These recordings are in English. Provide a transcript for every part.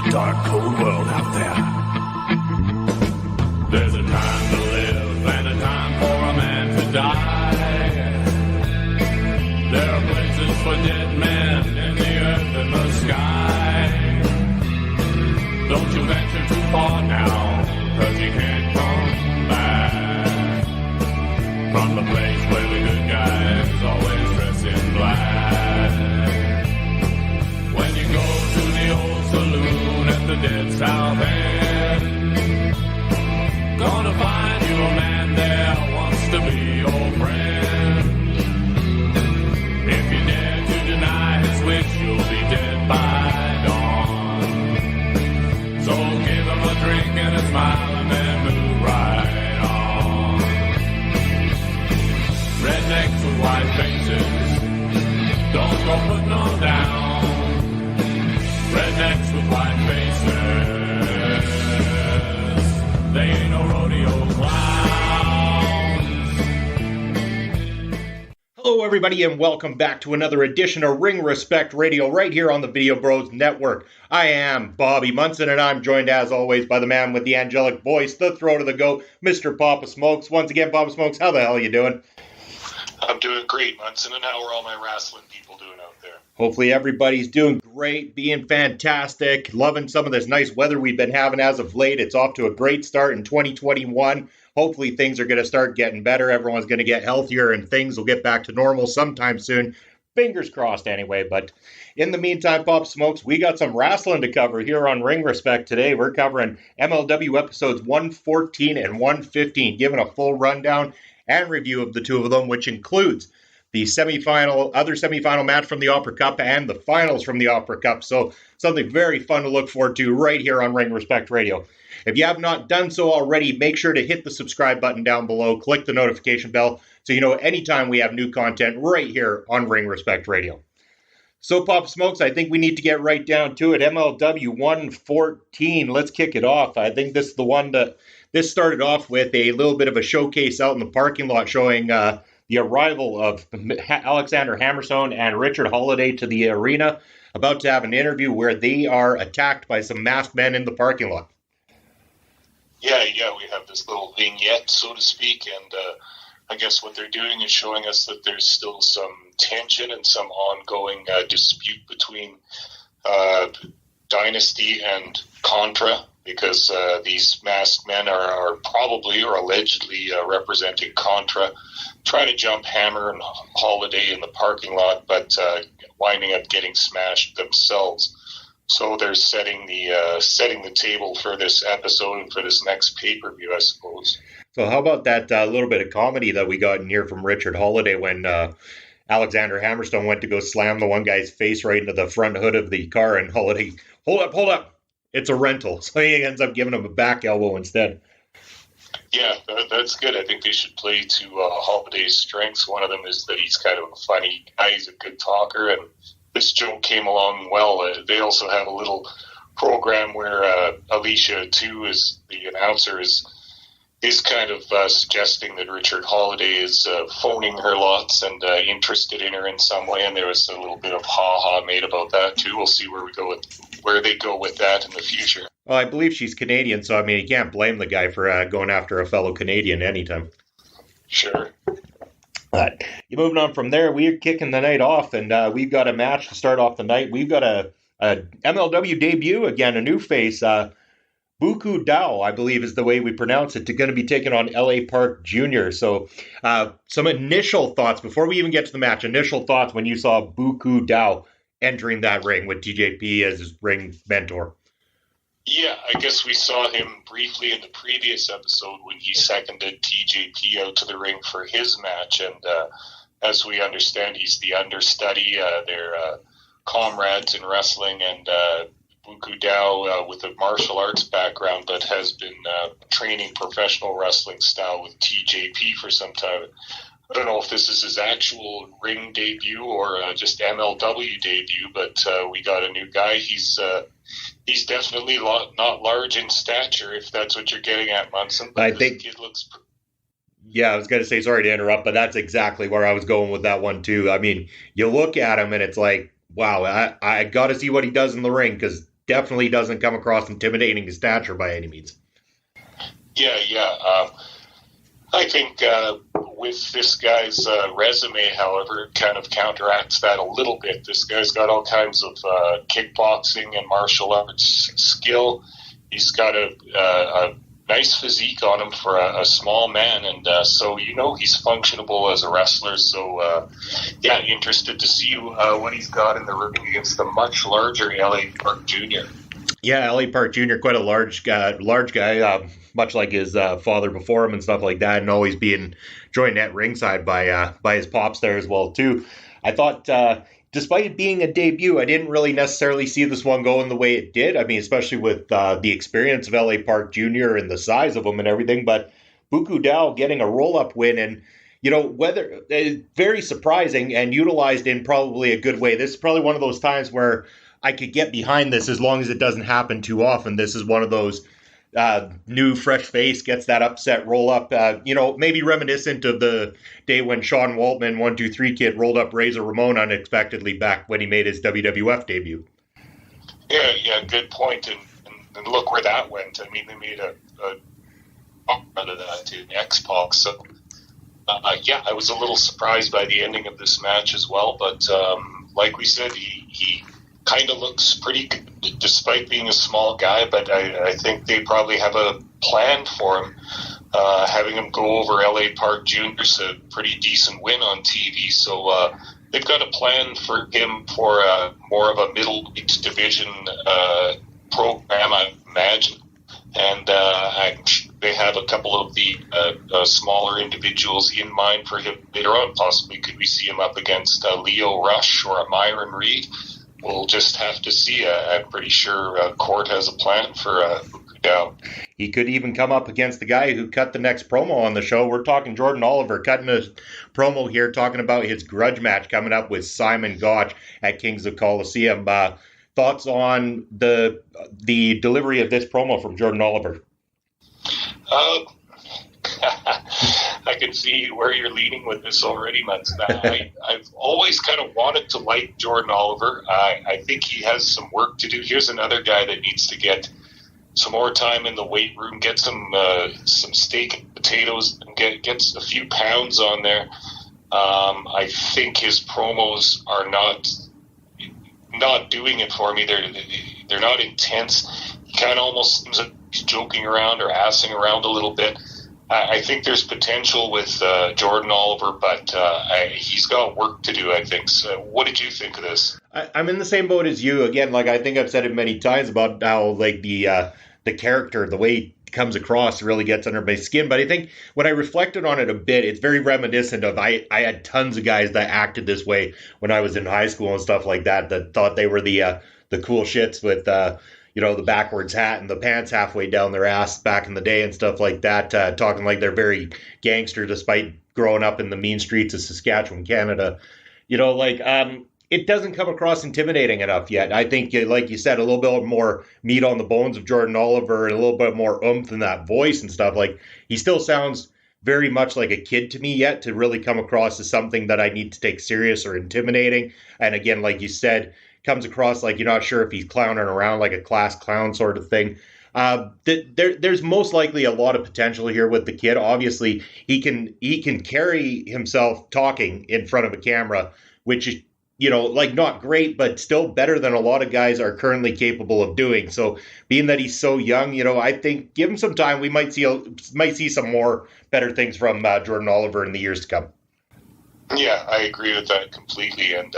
dark, cold world out there. There's a time to live and a time for a man to die. There are places for dead men in the earth and the sky. Don't you venture too far now, 'cause you can't come back from the place where the good guys always dress in black. When you go to the old saloon at the dead South End, gonna find you a man there who wants to be your friend. If you dare to deny his wish, you'll be dead by dawn. So give him a drink and a smile and then move right on. Rednecks with white faces, don't go putting on down. Rednecks with white faces, they ain't no rodeo clowns. Hello everybody and welcome back to another edition of Ring Respect Radio right here on the Vide Bros Network. I am Bobby Munson and I'm joined as always by the man with the angelic voice, the throat of the goat, Mr. Papa Smokes. Once again, Papa Smokes, how the hell are you doing? I'm doing great, Munson, and how are all my wrestling people doing out there? Hopefully everybody's doing great, being fantastic, loving some of this nice weather we've been having as of late. It's off to a great start in 2021. Hopefully things are going to start getting better. Everyone's going to get healthier and things will get back to normal sometime soon. Fingers crossed anyway. But in the meantime, Pop Smokes, we got some wrestling to cover here on Ring Respect today. We're covering MLW episodes 114 and 115, giving a full rundown and review of the two of them, which includes the other semifinal match from the Opera Cup and the finals from the Opera Cup. So something very fun to look forward to right here on Ring Respect Radio. If you have not done so already, make sure to hit the subscribe button down below, click the notification bell, so you know anytime we have new content right here on Ring Respect Radio. So, Pop Smokes, I think we need to get right down to it. MLW 114, let's kick it off. I think this is the one that this started off with a little bit of a showcase out in the parking lot showing the arrival of Alexander Hammerstone and Richard Holiday to the arena, about to have an interview where they are attacked by some masked men in the parking lot. Yeah, we have this little vignette, so to speak, and I guess what they're doing is showing us that there's still some tension and some ongoing dispute between Dynasty and Contra, because these masked men are probably or allegedly representing Contra, trying to jump Hammer and Holiday in the parking lot, but winding up getting smashed themselves. So they're setting the table for this episode and for this next pay-per-view, I suppose. So how about that little bit of comedy that we got in here from Richard Holiday when Alexander Hammerstone went to go slam the one guy's face right into the front hood of the car, and Holiday, hold up, it's a rental. So he ends up giving him a back elbow instead. Yeah, that's good. I think they should play to Holiday's strengths. One of them is that he's kind of a funny guy. He's a good talker, and this joke came along well. They also have a little program where Alicia, too, is the announcer, is kind of suggesting that Richard Holiday is phoning her lots and interested in her in some way, and there was a little bit of ha-ha made about that, too. We'll see where they go with that in the future. Well, I believe she's Canadian, so, I mean, you can't blame the guy for going after a fellow Canadian anytime. Sure. But moving on from there, we're kicking the night off, and we've got a match to start off the night. We've got a MLW debut again, a new face. Buku Dao, I believe is the way we pronounce it, going to be taking on L.A. Park Jr. So some initial thoughts, before we even get to the match, initial thoughts when you saw Buku Dao entering that ring with TJP as his ring mentor. Yeah, I guess we saw him briefly in the previous episode when he seconded TJP out to the ring for his match, and as we understand, he's the understudy. They're comrades in wrestling, and Buku Dao, with a martial arts background, but has been training professional wrestling style with TJP for some time. I don't know if this is his actual ring debut or just MLW debut, but we got a new guy. He's definitely not large in stature, if that's what you're getting at, Munson. But I think kid looks. Yeah, I was going to say, sorry to interrupt, but that's exactly where I was going with that one too. I mean, you look at him and it's like, wow, I got to see what he does in the ring, because definitely doesn't come across intimidating in stature by any means. Yeah. I think with this guy's resume, however, it kind of counteracts that a little bit. This guy's got all kinds of kickboxing and martial arts skill. He's got a nice physique on him for a small man, and so he's functionable as a wrestler. So interested to see what he's got in the ring against the much larger LA Park Jr. Yeah, LA Park Jr., quite a large guy, much like his father before him and stuff like that, and always being joined at ringside by his pops there as well too. I thought, despite it being a debut, I didn't really necessarily see this one going the way it did. I mean, especially with the experience of LA Park Jr. and the size of him and everything, but Buku Dao getting a roll-up win, and whether very surprising and utilized in probably a good way. This is probably one of those times where I could get behind this as long as it doesn't happen too often. This is one of those new fresh face gets that upset roll up, maybe reminiscent of the day when Sean Waltman, 1-2-3 Kid, rolled up Razor Ramon unexpectedly back when he made his WWF debut. Yeah, good point. And look where that went. I mean, they made a out of that in X-Pac. So, I was a little surprised by the ending of this match as well. But like we said, he kind of looks pretty good despite being a small guy, but I think they probably have a plan for him. Having him go over LA Park Jr.'s a pretty decent win on TV, so they've got a plan for him for more of a middleweight division program, I imagine. And they have a couple of the smaller individuals in mind for him later on. Possibly could we see him up against Leo Rush or a Myron Reed? We'll just have to see. I'm pretty sure Court has a plan for Dao. He could even come up against the guy who cut the next promo on the show. We're talking Jordan Oliver cutting a promo here, talking about his grudge match coming up with Simon Gotch at Kings of Coliseum. Thoughts on the delivery of this promo from Jordan Oliver? I can see where you're leaning with this already, Munson. I've always kind of wanted to like Jordan Oliver. I think he has some work to do. Here's another guy that needs to get some more time in the weight room, get some steak and potatoes, and get a few pounds on there. I think his promos are not doing it for me. They're not intense. He kind of almost seems like he's joking around or assing around a little bit. I think there's potential with Jordan Oliver, but he's got work to do, I think. So what did you think of this? I'm in the same boat as you. Again, like I think I've said it many times about how like the character, the way he comes across really gets under my skin. But I think when I reflected on it a bit, it's very reminiscent of I had tons of guys that acted this way when I was in high school and stuff like that thought they were the cool shits with the backwards hat and the pants halfway down their ass back in the day and stuff like that, talking like they're very gangster despite growing up in the mean streets of Saskatchewan, Canada. It doesn't come across intimidating enough yet. I think, like you said, a little bit more meat on the bones of Jordan Oliver and a little bit more oomph in that voice and stuff. Like, he still sounds very much like a kid to me yet to really come across as something that I need to take serious or intimidating. And again, like you said, comes across like you're not sure if he's clowning around like a class clown sort of thing. There's most likely a lot of potential here with the kid. Obviously, he can carry himself talking in front of a camera, which is, not great, but still better than a lot of guys are currently capable of doing. So being that he's so young, I think give him some time. We might see some more better things from Jordan Oliver in the years to come. Yeah, I agree with that completely. And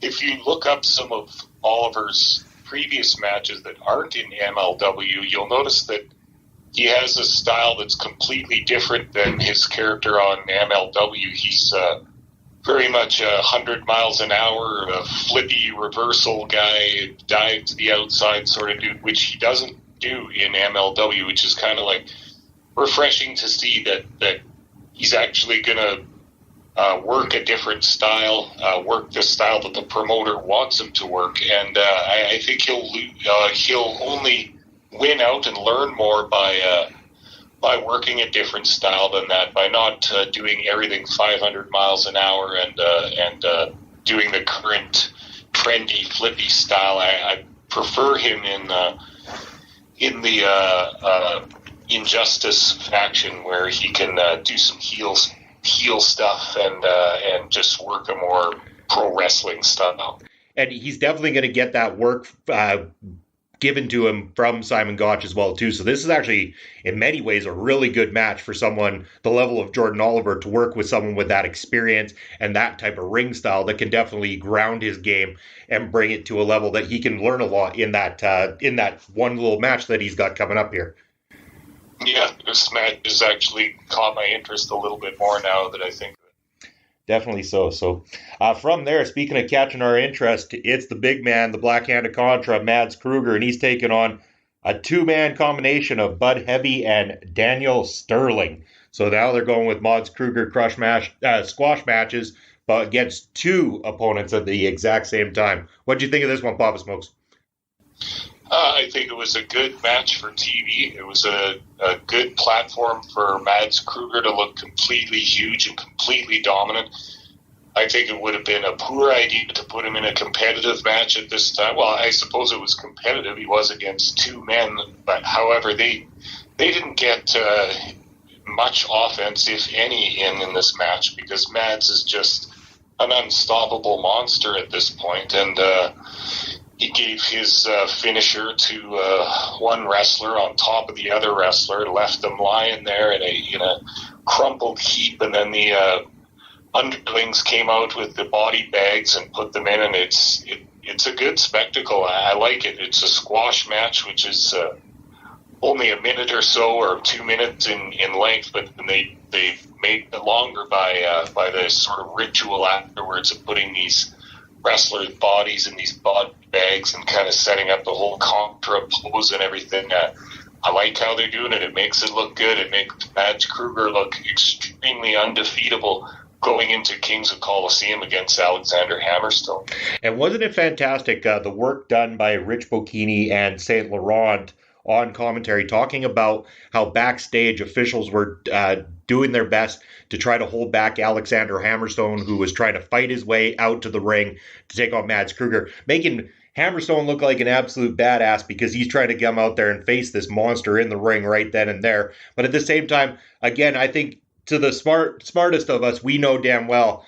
if you look up some of Oliver's previous matches that aren't in MLW, you'll notice that he has a style that's completely different than his character on MLW. He's very much 100 miles an hour, a flippy reversal guy, dive to the outside sort of dude, which he doesn't do in MLW, which is kind of like refreshing to see that he's actually going to work a different style, work the style that the promoter wants him to work. And I think he'll only win out and learn more by working a different style than that, by not doing everything 500 miles an hour and doing the current trendy flippy style. I prefer him in the Injustice faction, where he can do some heel stuff and just work a more pro wrestling style. And he's definitely going to get that work given to him from Simon Gotch as well, too. So this is actually, in many ways, a really good match for someone the level of Jordan Oliver to work with someone with that experience and that type of ring style that can definitely ground his game and bring it to a level that he can learn a lot in that one little match that he's got coming up here. Yeah, this match has actually caught my interest a little bit more now that I think. Definitely so. So from there, speaking of catching our interest, it's the big man, the Black Hand of Contra, Mads Kruger, and he's taking on a two-man combination of Bud Heavy and Daniel Sterling. So now they're going with Mads Kruger squash matches, but against two opponents at the exact same time. What do you think of this one, Papa Smokes? I think it was a good match for TV. It was a good platform for Mads Kruger to look completely huge and completely dominant. I think it would have been a poor idea to put him in a competitive match at this time. Well, I suppose it was competitive. He was against two men, but however, they didn't get much offense, if any, in this match, because Mads is just an unstoppable monster at this point, and he gave his finisher to one wrestler on top of the other wrestler, left them lying there in a crumpled heap, and then the underlings came out with the body bags and put them in, and it's a good spectacle. I like it. It's a squash match, which is only a minute or so, or 2 minutes in length, but they made it longer by the sort of ritual afterwards of putting these wrestlers' bodies in these body bags and kind of setting up the whole contra pose and everything. I like how they're doing it. It makes it look good. It makes Mads Kruger look extremely undefeatable going into Kings of Colosseum against Alexander Hammerstone. And wasn't it fantastic, the work done by Rich Bocchini and St. Laurent on commentary, talking about how backstage officials were doing their best to try to hold back Alexander Hammerstone, who was trying to fight his way out to the ring to take on Mads Kruger, making Hammerstone look like an absolute badass because he's trying to come out there and face this monster in the ring right then and there. But at the same time, again, I think to the smartest of us, we know damn well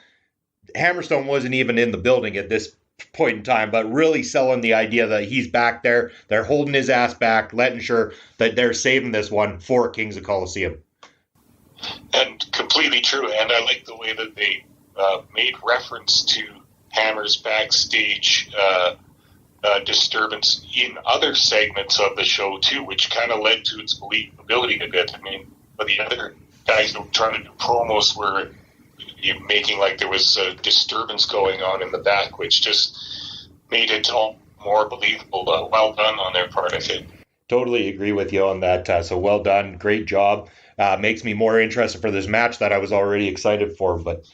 Hammerstone wasn't even in the building at this point in time, but really selling the idea that he's back there. They're holding his ass back, letting sure that they're saving this one for Kings of Colosseum. And completely true. And I like the way that they made reference to Hammer's backstage disturbance in other segments of the show too, which kind of led to its believability a bit. I mean, but the other guys who were trying to do promos were making like there was a disturbance going on in the back, which just made it all more believable. Well done on their part, I think. Totally agree with you on that. So well done. Great job. Makes me more interested for this match that I was already excited for. But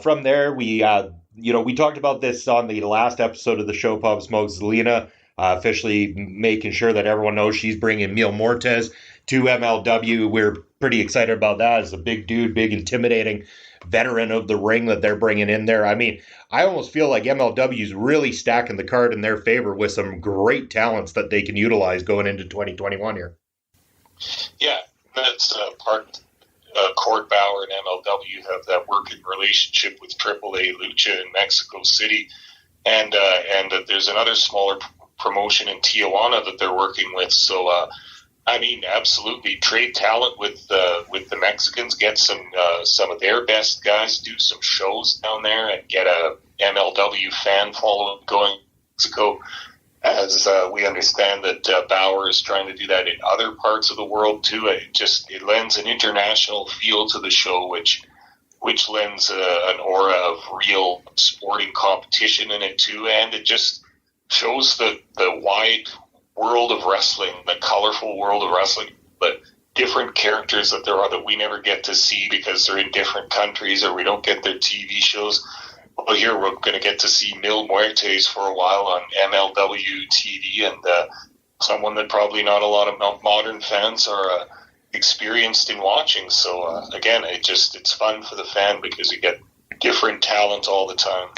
from there, we talked about this on the last episode of the show, Pub Smokes. Zelina officially making sure that everyone knows she's bringing Mil Mortes to MLW. We're pretty excited about that. As a big dude, big intimidating veteran of the ring that they're bringing in there. I mean, I almost feel like MLW is really stacking the card in their favor with some great talents that they can utilize going into 2021 here. Yeah, that's part Court Bauer and MLW have that working relationship with AAA Lucha in Mexico City, and there's another smaller promotion in Tijuana that they're working with. So I mean, absolutely trade talent with the Mexicans, get some of their best guys, do some shows down there, and get a MLW fan following going to Mexico. As we understand that Bauer is trying to do that in other parts of the world too. It lends an international feel to the show, which lends an aura of real sporting competition in it too, and it just shows the wide world of wrestling, the colorful world of wrestling, but different characters that there are that we never get to see because they're in different countries or we don't get their TV shows. Well, here we're going to get to see Mil Muertes for a while on MLW TV, and someone that probably not a lot of modern fans are experienced in watching. So again, it's fun for the fan because you get different talent all the time.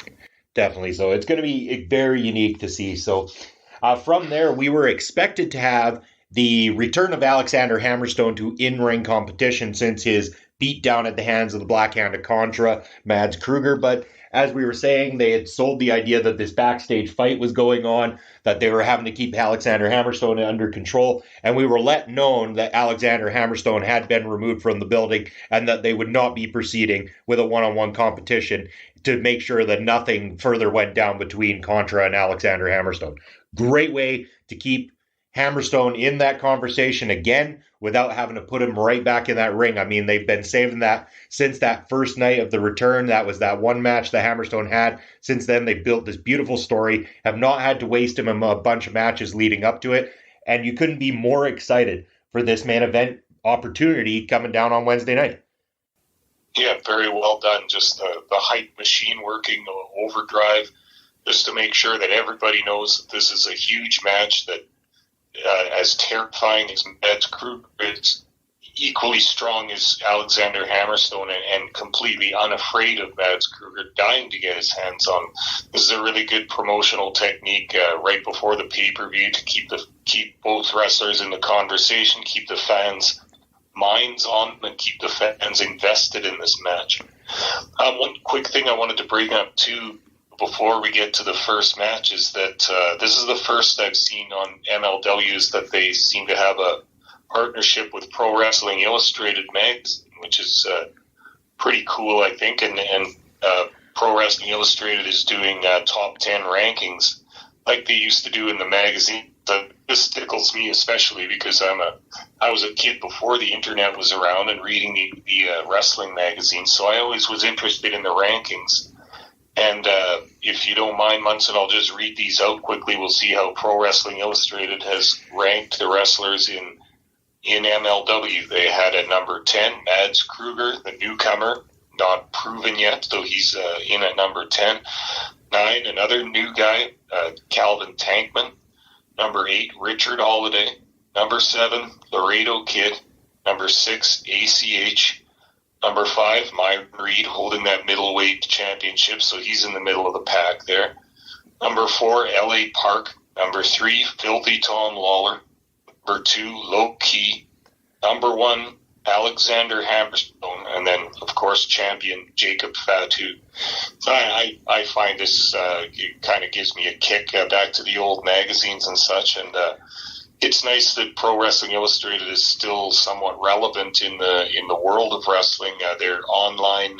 Definitely. So it's going to be very unique to see. So From there, we were expected to have the return of Alexander Hammerstone to in-ring competition since his beatdown at the hands of the Black Hand of Contra, Mads Kruger. But as we were saying, they had sold the idea that this backstage fight was going on, that they were having to keep Alexander Hammerstone under control, and we were let known that Alexander Hammerstone had been removed from the building and that they would not be proceeding with a one-on-one competition to make sure that nothing further went down between Contra and Alexander Hammerstone. Great way to keep Hammerstone in that conversation again without having to put him right back in that ring. I mean, they've been saving that since that first night of the return. That was that one match that Hammerstone had. Since then, they built this beautiful story, have not had to waste him in a bunch of matches leading up to it. And you couldn't be more excited for this main event opportunity coming down on Wednesday night. Yeah, very well done. Just the hype machine working overdrive, just to make sure that everybody knows that this is a huge match, that as terrifying as Mads Kruger is, equally strong as Alexander Hammerstone, and completely unafraid of Mads Kruger, dying to get his hands on. This is a really good promotional technique right before the pay-per-view to keep both wrestlers in the conversation, keep the fans' minds on them, and keep the fans invested in this match. One quick thing I wanted to bring up too, before we get to the first match, is that this is the first I've seen on MLW is that they seem to have a partnership with Pro Wrestling Illustrated magazine, which is pretty cool, I think. And Pro Wrestling Illustrated is doing top 10 rankings like they used to do in the magazine. So this tickles me especially because I was a kid before the internet was around and reading the wrestling magazine, so I always was interested in the rankings. And if you don't mind, Munson, I'll just read these out quickly. We'll see how Pro Wrestling Illustrated has ranked the wrestlers in MLW. They had at number 10, Mads Kruger, the newcomer, not proven yet, so he's in at number 10. 9, another new guy, Calvin Tankman. Number 8, Richard Holiday. Number 7, Laredo Kid. Number 6, ACH. Number 5, Myron Reed, holding that middleweight championship, so he's in the middle of the pack there. Number 4, LA Park. Number 3, Filthy Tom Lawler. Number 2, Low Key. Number 1, Alexander Hammerstone. And then, of course, champion Jacob Fatu. So I find this it kind of gives me a kick back to the old magazines and such, and it's nice that Pro Wrestling Illustrated is still somewhat relevant in the world of wrestling. Their online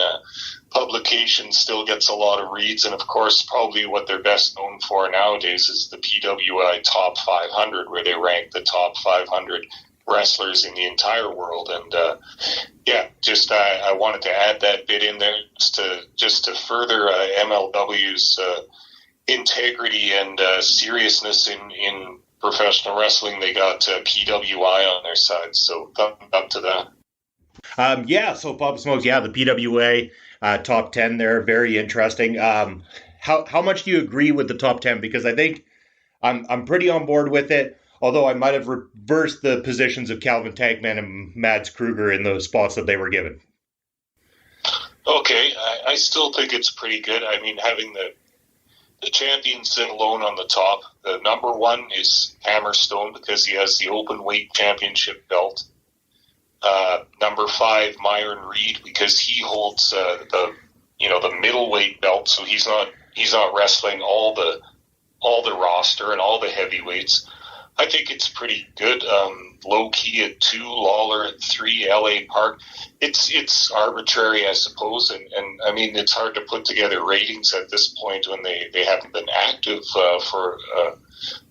publication still gets a lot of reads, and of course, probably what they're best known for nowadays is the PWI Top 500, where they rank the top 500 wrestlers in the entire world. And I wanted to add that bit in there just to further MLW's integrity and seriousness in professional wrestling. They got PWI on their side, so thumbs up to that. So Pop Smokes, the PWA top 10 there, very interesting. How much do you agree with the top 10? Because I think I'm pretty on board with it, although I might have reversed the positions of Calvin Tankman and Mads Kruger in the spots that they were given. Okay, I still think it's pretty good. I mean, having the champions sit alone on the top. The number 1 is Hammerstone because he has the open weight championship belt. Number 5, Myron Reed, because he holds the middleweight belt, so he's not wrestling all the roster and all the heavyweights. I think it's pretty good. Low Key at 2, Lawler at 3, LA Park. It's arbitrary, I suppose, and I mean, it's hard to put together ratings at this point when they haven't been active for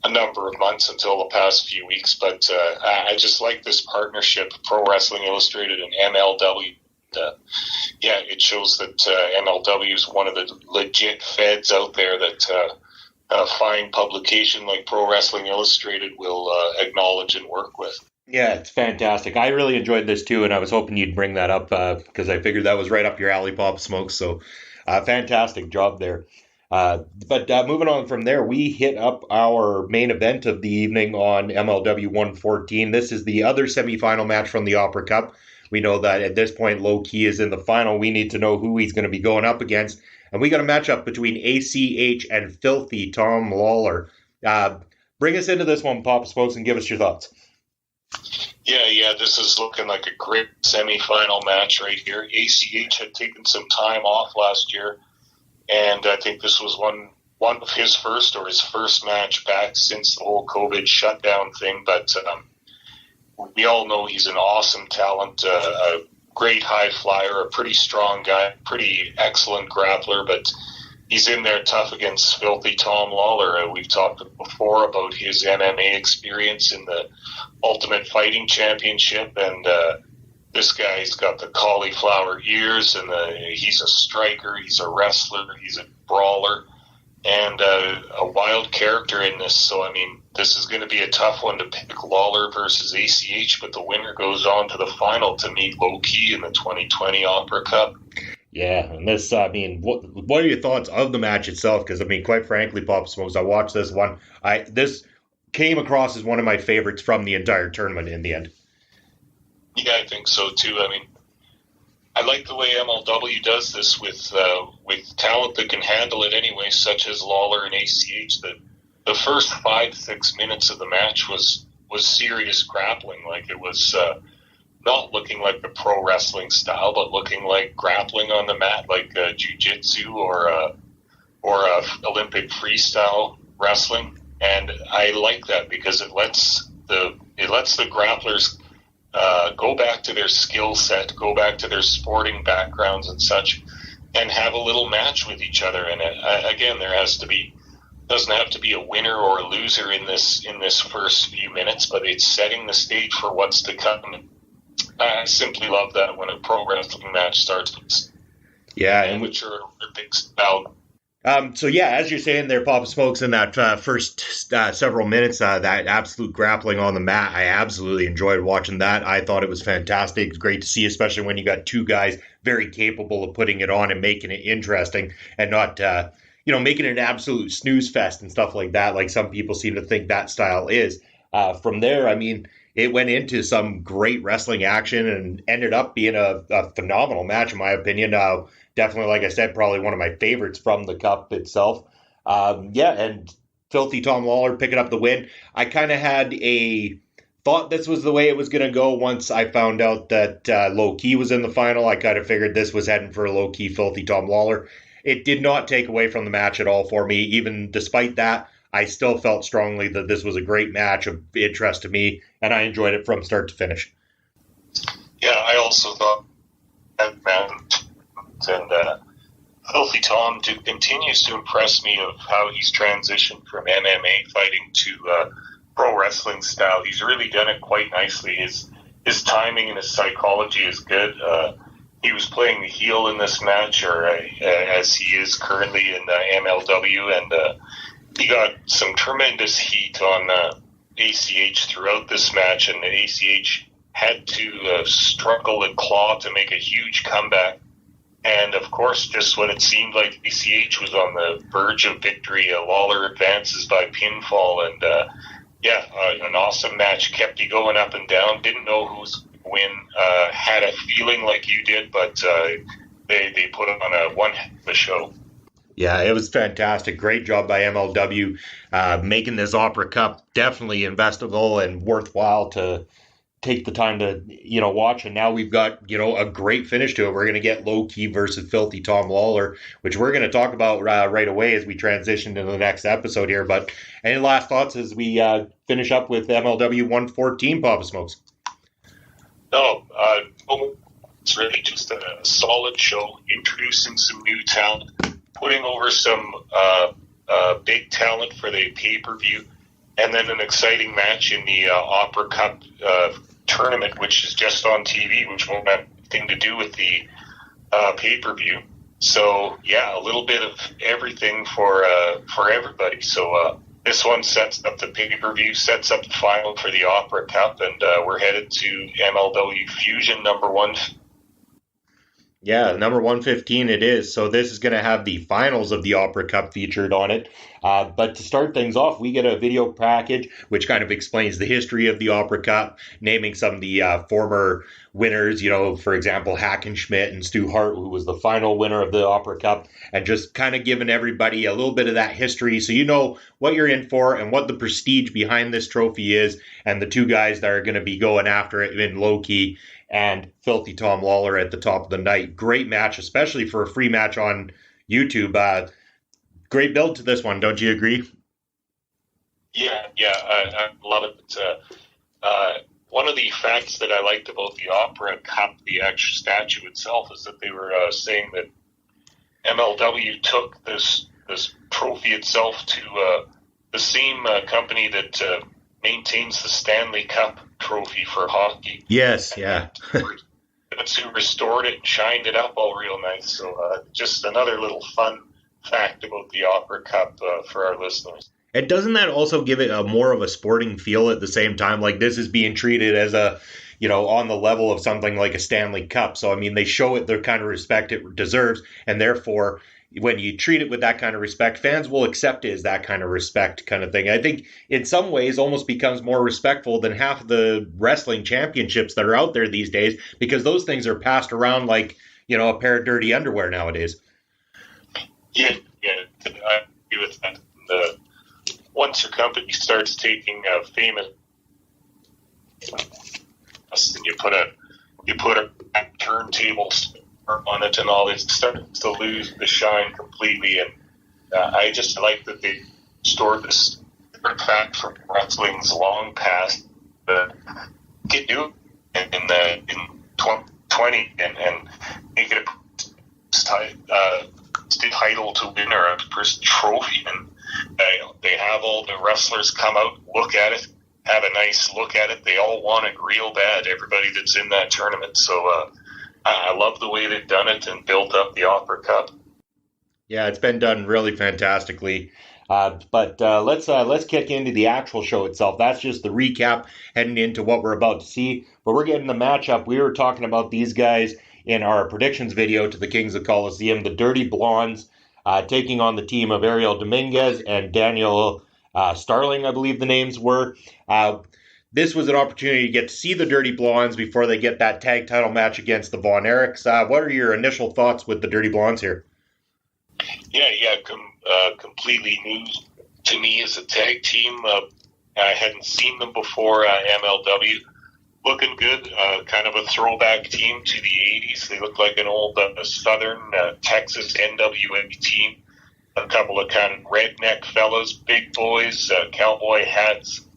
a number of months until the past few weeks. But I just like this partnership, Pro Wrestling Illustrated and MLW. It shows that MLW is one of the legit feds out there that a fine publication like Pro Wrestling Illustrated will acknowledge and work with. Yeah, it's fantastic. I really enjoyed this too, and I was hoping you'd bring that up because I figured that was right up your alley, Pop Smoke. So fantastic job there. But moving on from there, we hit up our main event of the evening on MLW 114. This is the other semifinal match from the Opera Cup. We know that at this point, Low Key is in the final. We need to know who he's going to be going up against. And we got a matchup between ACH and Filthy Tom Lawler. bring us into this one, Papa Smokes, and give us your thoughts. Yeah, this is looking like a great semifinal match right here. ACH had taken some time off last year, and I think this was one of his first match back since the whole COVID shutdown thing. But we all know he's an awesome talent, a great high flyer, a pretty strong guy, pretty excellent grappler, but he's in there tough against Filthy Tom Lawler. We've talked before about his MMA experience in the Ultimate Fighting Championship, and this guy's got the cauliflower ears, and he's a striker, he's a wrestler, he's a brawler, and a wild character in this. So, I mean, this is going to be a tough one to pick, Lawler versus ACH, but the winner goes on to the final to meet Low Key in the 2020 Opera Cup. Yeah, and this, I mean, what are your thoughts of the match itself? Because, I mean, quite frankly, Papa Smokes, I watched this one. This came across as one of my favorites from the entire tournament in the end. Yeah, I think so, too. I mean, I like the way MLW does this with talent that can handle it anyway, such as Lawler and ACH. The first 5-6 minutes of the match was serious grappling. Like, it was not looking like the pro wrestling style, but looking like grappling on the mat, like jiu-jitsu or Olympic freestyle wrestling. And I like that because it lets the grapplers go back to their skill set, go back to their sporting backgrounds and such, and have a little match with each other. And again, doesn't have to be a winner or a loser in this first few minutes, but it's setting the stage for what's to come. I simply love that when a pro wrestling match starts. Yeah, amateur Olympics style. So yeah, as you're saying there, Papa Smokes, in that first several minutes, that absolute grappling on the mat, I absolutely enjoyed watching that. I thought it was fantastic. It's great to see, especially when you got two guys very capable of putting it on and making it interesting, and not making it an absolute snooze fest and stuff like that, like some people seem to think that style is. From there, I mean, it went into some great wrestling action and ended up being a phenomenal match, in my opinion. Definitely, like I said, probably one of my favorites from the Cup itself. And Filthy Tom Lawler picking up the win. I kind of had a thought this was the way it was going to go once I found out that Low Key was in the final. I kind of figured this was heading for a Low Key Filthy Tom Lawler. It did not take away from the match at all for me. Even despite that, I still felt strongly that this was a great match of interest to me, and I enjoyed it from start to finish. Yeah, I also thought that match. And Filthy Tom continues to impress me of how he's transitioned from MMA fighting to pro wrestling style. He's really done it quite nicely. His timing and his psychology is good. He was playing the heel in this match, or as he is currently in MLW, and he got some tremendous heat on ACH throughout this match, and ACH had to struggle and claw to make a huge comeback. And, of course, just when it seemed like ACH was on the verge of victory, Lawler advances by pinfall. And, an awesome match. Kept you going up and down. Didn't know who was going to win. Had a feeling like you did, but they put on a one heck of a show. Yeah, it was fantastic. Great job by MLW making this Opera Cup definitely investable and worthwhile to take the time to, watch. And now we've got, a great finish to it. We're going to get Low Key versus Filthy Tom Lawler, which we're going to talk about right away as we transition to the next episode here. But any last thoughts as we finish up with MLW 114, Papa Smokes? No, it's really just a solid show, introducing some new talent, putting over some big talent for the pay-per-view, and then an exciting match in the Opera Cup tournament, which is just on TV, which won't have anything to do with the pay-per-view. So, yeah, a little bit of everything for everybody. So this one sets up the pay-per-view, sets up the final for the Opera Cup, and we're headed to MLW Fusion number 1. Yeah, number 115 it is. So this is going to have the finals of the Opera Cup featured on it. But to start things off, we get a video package which kind of explains the history of the Opera Cup, naming some of the former winners, for example, Hackenschmidt and Stu Hart, who was the final winner of the Opera Cup, and just kind of giving everybody a little bit of that history so you know what you're in for and what the prestige behind this trophy is, and the two guys that are going to be going after it in Low-Key and Filthy Tom Lawler at the top of the night. Great match, especially for a free match on YouTube. Great build to this one, don't you agree? Yeah, I love it. One of the facts that I liked about the Opera Cup, the actual statue itself, is that they were saying that MLW took this trophy itself to the same company that maintains the Stanley Cup trophy for hockey. Yes, yeah. That's who restored it and shined it up all real nice. So just another little fun fact about the Opera Cup for our listeners. And doesn't that also give it a more of a sporting feel at the same time? Like this is being treated as a, on the level of something like a Stanley Cup. So, I mean, they show it the kind of respect it deserves. And therefore, when you treat it with that kind of respect, fans will accept it as that kind of respect kind of thing. I think in some ways almost becomes more respectful than half of the wrestling championships that are out there these days, because those things are passed around like, a pair of dirty underwear nowadays. Yeah, I agree with that. Once your company starts taking famous, and you put a turntable on it and all, it starts to lose the shine completely. And I just like that they stored this fact from wrestling's long past. Get new in 2020 and make it a title to win or a person trophy, and they have all the wrestlers come out, look at it, have a nice look at it. They all want it real bad, everybody that's in that tournament. So I love the way they've done it and built up the Opera Cup. Yeah, it's been done really fantastically. But let's kick into the actual show itself. That's just the recap heading into what we're about to see. But we're getting the matchup. We were talking about these guys in our predictions video to the Kings of Coliseum, the Dirty Blondes, taking on the team of Ariel Dominguez and Daniel Starling, I believe the names were. This was an opportunity to get to see the Dirty Blondes before they get that tag title match against the Von Erichs. What are your initial thoughts with the Dirty Blondes here? Yeah, completely new to me as a tag team. I hadn't seen them before MLW. Looking good, kind of a throwback team to the 80s. They look like an old Southern Texas NWA team. A couple of kind of redneck fellas, big boys, cowboy hats,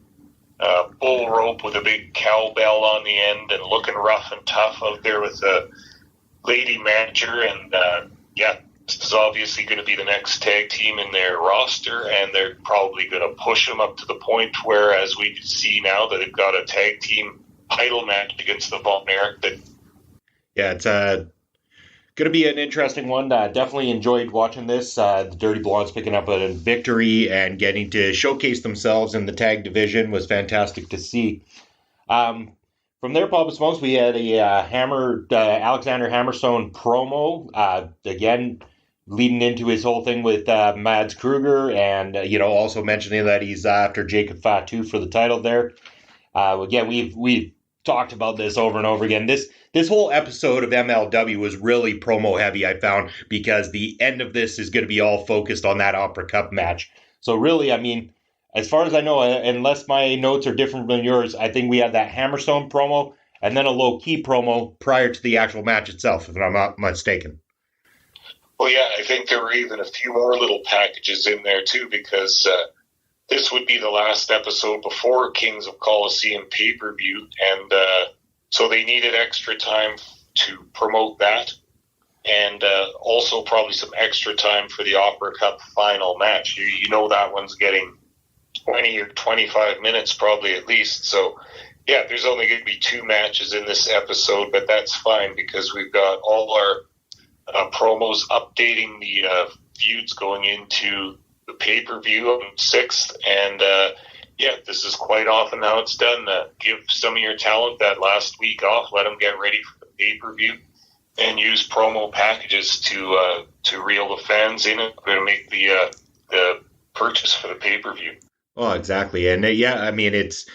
bull rope with a big cowbell on the end, and looking rough and tough out there with a lady manager. And this is obviously going to be the next tag team in their roster, and they're probably going to push them up to the point where, as we can see now, that they've got a tag team title match against the Von Erich. Yeah, it's going to be an interesting one. Definitely enjoyed watching this. The Dirty Blondes picking up a victory and getting to showcase themselves in the tag division was fantastic to see. From there, Papa Smokes, we had a Alexander Hammerstone promo. Again, leading into his whole thing with Mads Kruger, and also mentioning that he's after Jacob Fatu for the title there. Again, we've talked about this over and over again. This whole episode of MLW was really promo heavy, I found, because the end of this is going to be all focused on that Opera Cup match. So really, I mean, as far as I know, unless my notes are different than yours, I think we had that Hammerstone promo and then a low-key promo prior to the actual match itself, if I'm not mistaken. Well, yeah, I think there were even a few more little packages in there, too, because this would be the last episode before Kings of Coliseum pay-per-view, and so they needed extra time to promote that, and also probably some extra time for the Opera Cup final match. You know that one's getting 20 or 25 minutes probably at least, so yeah, there's only going to be 2 matches in this episode, but that's fine because we've got all our promos updating the feuds going into the pay-per-view on 6th, and this is quite often how it's done. Give some of your talent that last week off, let them get ready for the pay-per-view, and use promo packages to reel the fans in. We're going to make the purchase for the pay-per-view. Oh, exactly. And yeah, I mean, it's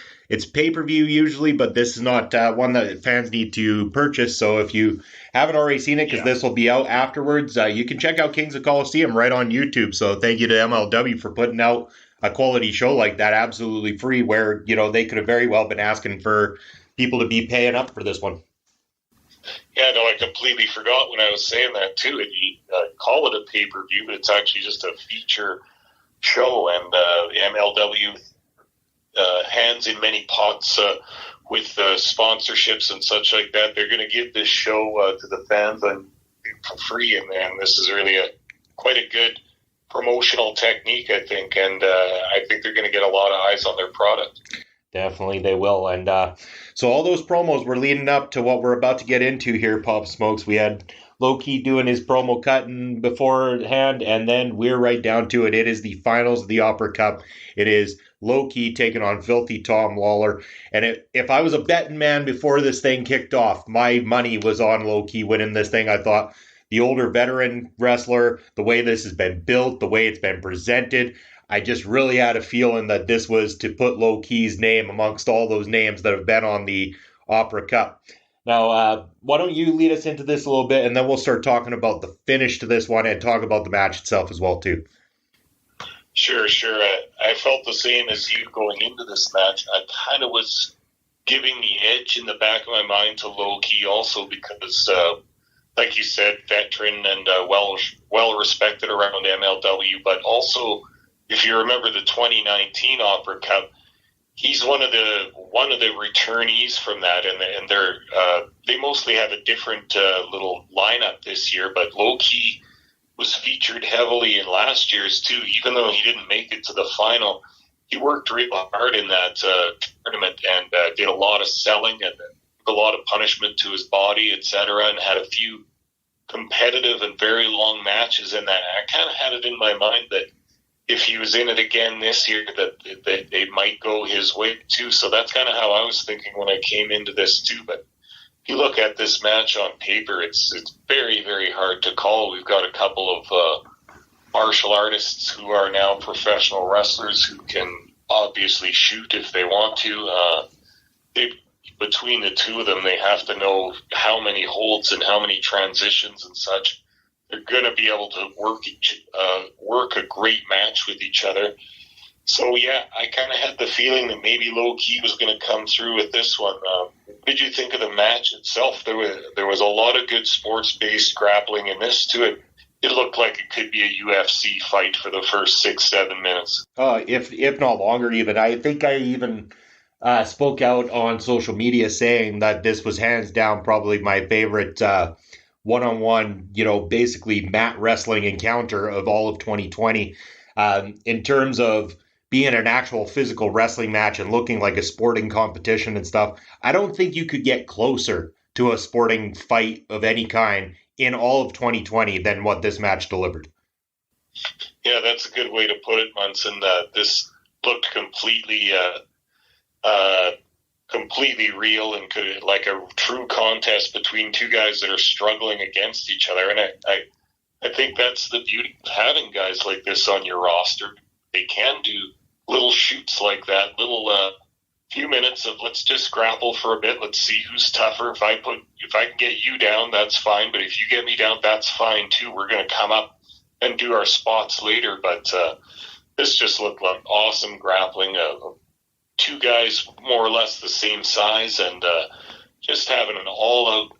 pay-per-view usually, but this is not one that fans need to purchase. So if you haven't already seen it, because this will be out afterwards, you can check out Kings of Colosseum right on YouTube. So thank you to MLW for putting out a quality show like that, absolutely free, where, they could have very well been asking for people to be paying up for this one. Yeah, no, I completely forgot when I was saying that too. You call it a pay-per-view, but it's actually just a feature show, and MLW hands in many pots with sponsorships and such like that. They're going to give this show to the fans for free, and this is really quite a good promotional technique, I think, and I think they're going to get a lot of eyes on their product. Definitely they will. And so all those promos were leading up to what we're about to get into here, Pop Smokes. We had Low-Key doing his promo cutting beforehand, and then we're right down to it. It is the finals of the Opera Cup. It is Low-Key taking on Filthy Tom Lawler. And if I was a betting man before this thing kicked off, my money was on Low-Key winning this thing. I thought the older veteran wrestler, the way this has been built, the way it's been presented, I just really had a feeling that this was to put Low-Key's name amongst all those names that have been on the Opera Cup. Now, why don't you lead us into this a little bit, and then we'll start talking about the finish to this one and talk about the match itself as well, too. Sure. I felt the same as you going into this match. I kind of was giving the edge in the back of my mind to Low-Key also because, like you said, veteran and well respected around MLW, but also, if you remember the 2019 Opera Cup, he's one of the returnees from that, and they mostly have a different little lineup this year. But Low-Key was featured heavily in last year's too, even though he didn't make it to the final. He worked real hard in that tournament and did a lot of selling and a lot of punishment to his body, etc., and had a few competitive and very long matches in that. I kind of had it in my mind that if he was in it again this year, that it might go his way too. So that's kind of how I was thinking when I came into this too. But if you look at this match on paper, it's very, very hard to call. We've got a couple of martial artists who are now professional wrestlers who can obviously shoot if they want to. Between the two of them, they have to know how many holds and how many transitions and such. They're going to be able to work a great match with each other. So, yeah, I kind of had the feeling that maybe Low-Key was going to come through with this one. What did you think of the match itself? There was a lot of good sports-based grappling in this, too. It looked like it could be a UFC fight for the first 6-7 minutes. If not longer, even. I think I even spoke out on social media saying that this was hands down probably my favorite one-on-one, basically mat wrestling encounter of all of 2020. In terms of being an actual physical wrestling match and looking like a sporting competition and stuff, I don't think you could get closer to a sporting fight of any kind in all of 2020 than what this match delivered. Yeah, that's a good way to put it, Munson. This looked completely real and like a true contest between two guys that are struggling against each other. And I think that's the beauty of having guys like this on your roster. They can do little shoots like that, little few minutes of let's just grapple for a bit. Let's see who's tougher. If I can get you down, that's fine. But if you get me down, that's fine too. We're going to come up and do our spots later. But this just looked like awesome grappling. Two guys more or less the same size, and just having an all-out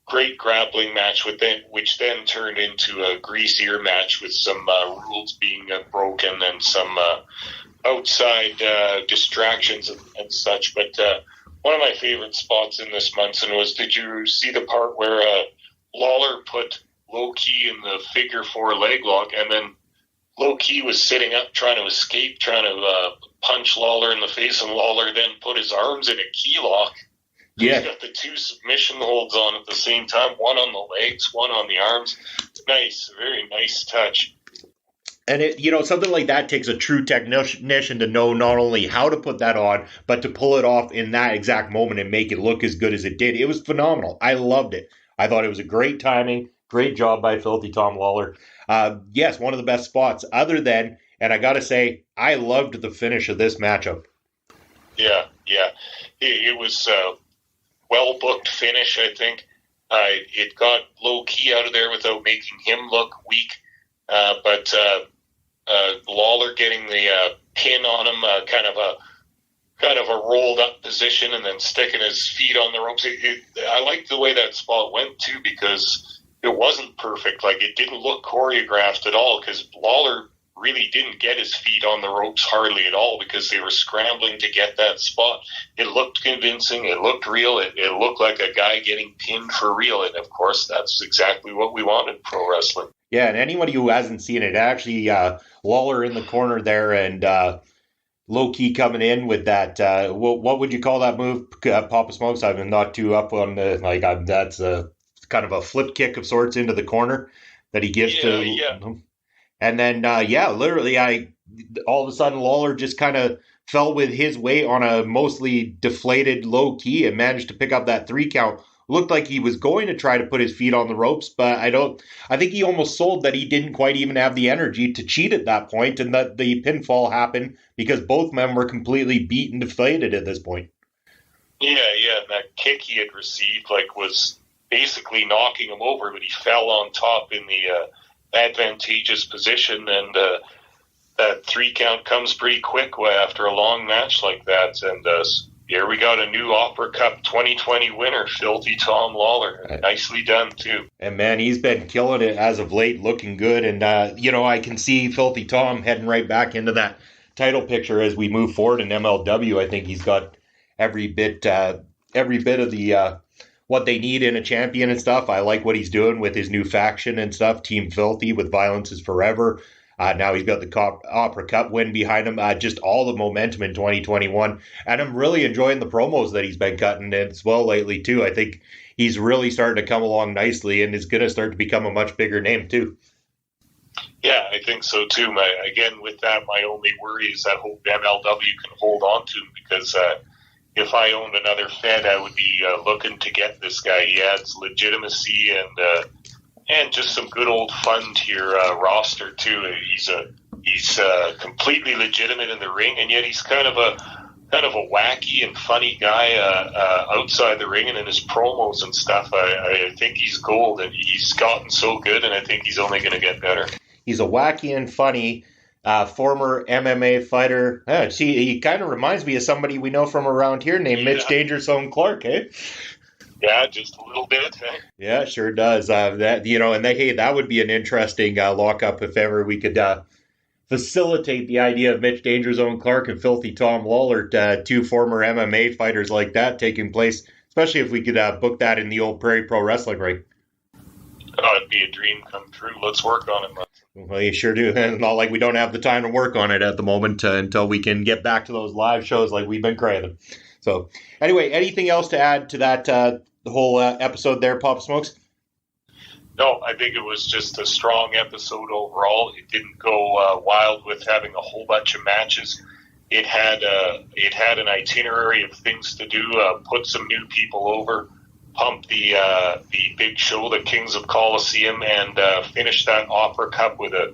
great grappling match which then turned into a greasier match with some rules being broken and some outside distractions and such. But one of my favorite spots in this, Munson, was, did you see the part where Lawler put Low-Key in the figure 4 leg lock, and then Low-Key was sitting up trying to escape, trying to punch Lawler in the face, and Lawler then put his arms in a key lock. Yeah. He's got the two submission holds on at the same time, one on the legs, one on the arms. Nice, very nice touch. And something like that takes a true technician to know not only how to put that on, but to pull it off in that exact moment and make it look as good as it did. It was phenomenal. I loved it. I thought it was a great timing, great job by Filthy Tom Lawler. Yes, one of the best spots, other than And I got to say, I loved the finish of this matchup. Yeah. It was a well-booked finish, I think. It got low-key out of there without making him look weak. But Lawler getting the pin on him, kind of a rolled-up position, and then sticking his feet on the ropes. I liked the way that spot went, too, because it wasn't perfect. Like, it didn't look choreographed at all, because Lawler really didn't get his feet on the ropes hardly at all, because they were scrambling to get that spot. It looked convincing. It looked real. It looked like a guy getting pinned for real. And, of course, that's exactly what we want in pro wrestling. Yeah, and anybody who hasn't seen it, actually, Lawler in the corner there and low-key coming in with that, what would you call that move, Papa Smokes? I'm not too up on that's a kind of a flip kick of sorts into the corner that he gives to... Yeah. And then, literally, all of a sudden, Lawler just kind of fell with his weight on a mostly deflated low key and managed to pick up that 3 count. Looked like he was going to try to put his feet on the ropes, but I think he almost sold that he didn't quite even have the energy to cheat at that point, and that the pinfall happened because both men were completely beat and deflated at this point. Yeah, and that kick he had received, was basically knocking him over, but he fell on top in the advantageous position, and that 3 count comes pretty quick after a long match like that. And here we got a new Opera Cup 2020 winner, Filthy Tom Lawler. Nicely done, too. And, man, he's been killing it as of late, looking good. And, I can see Filthy Tom heading right back into that title picture as we move forward in MLW. I think he's got every bit of the... what they need in a champion and stuff. I like what he's doing with his new faction and stuff, Team Filthy with Violence is Forever. Now he's got the Opera Cup win behind him. Just all the momentum in 2021. And I'm really enjoying the promos that he's been cutting as well lately, too. I think he's really starting to come along nicely and is going to start to become a much bigger name, too. Yeah, I think so, too. With that, my only worry is that hope MLW can hold on to him, because if I owned another Fed, I would be looking to get this guy. He adds legitimacy and just some good old fun to your roster too. He's completely legitimate in the ring, and yet he's kind of a wacky and funny guy outside the ring and in his promos and stuff. I think he's gold, and he's gotten so good, and I think he's only going to get better. He's a wacky and funny former MMA fighter. He kind of reminds me of somebody we know from around here named Mitch Dangerous Own Clark, eh? Yeah, just a little bit. Yeah, sure does. That would be an interesting lockup if ever we could facilitate the idea of Mitch Dangerous Own Clark and Filthy Tom Lawler, 2 former MMA fighters like that taking place, especially if we could book that in the old Prairie Pro Wrestling ring. Oh, it'd be a dream come true. Let's work on it, man. Well, you sure do. It's not like we don't have the time to work on it at the moment until we can get back to those live shows like we've been craving. So, anyway, anything else to add to that the whole episode there, Papa Smokes? No, I think it was just a strong episode overall. It didn't go wild with having a whole bunch of matches. It had an itinerary of things to do, put some new people over, pump the big show, the Kings of Colosseum, and finish that Opera Cup with a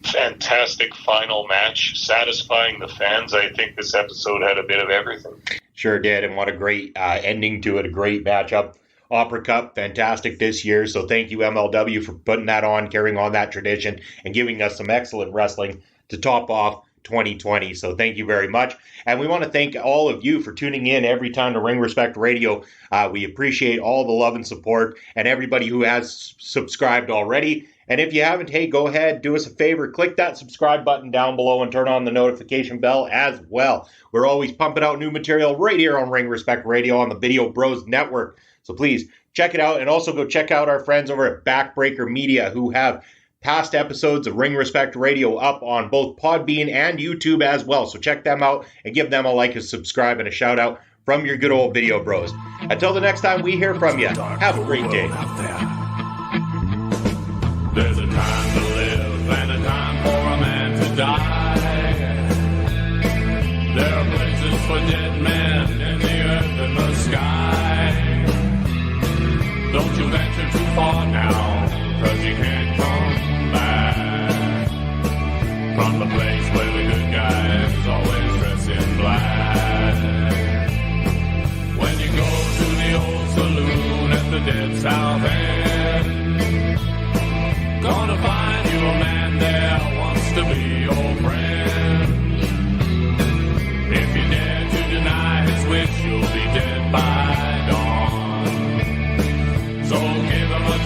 fantastic final match, satisfying the fans. I think this episode had a bit of everything. Sure did, and what a great ending to it, a great matchup. Opera Cup, fantastic this year, so thank you, MLW, for putting that on, carrying on that tradition, and giving us some excellent wrestling to top off 2020. So thank you very much. And we want to thank all of you for tuning in every time to Ring Respect Radio. We appreciate all the love and support, and everybody who has subscribed already. And if you haven't, hey, go ahead, do us a favor, click that subscribe button down below and turn on the notification bell as well. We're always pumping out new material right here on Ring Respect Radio on the Vide Bros Network. So please check it out, and also go check out our friends over at Backbreaker Media, who have past episodes of Ring Respect Radio up on both Podbean and YouTube as well. So check them out and give them a like, a subscribe, and a shout out from your good old Vide Bros. Until the next time we hear from you, have a great day. There's a time to live and a time for a man to die. There are places for dead men in the earth and the sky. Don't you venture too far now, 'cause you can't come back from the place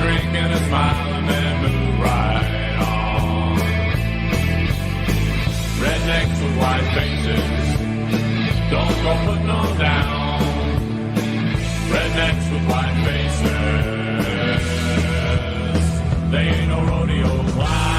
drink and a smile and then move right on. Rednecks with white faces, don't go putting them down. Rednecks with white faces, they ain't no rodeo clown.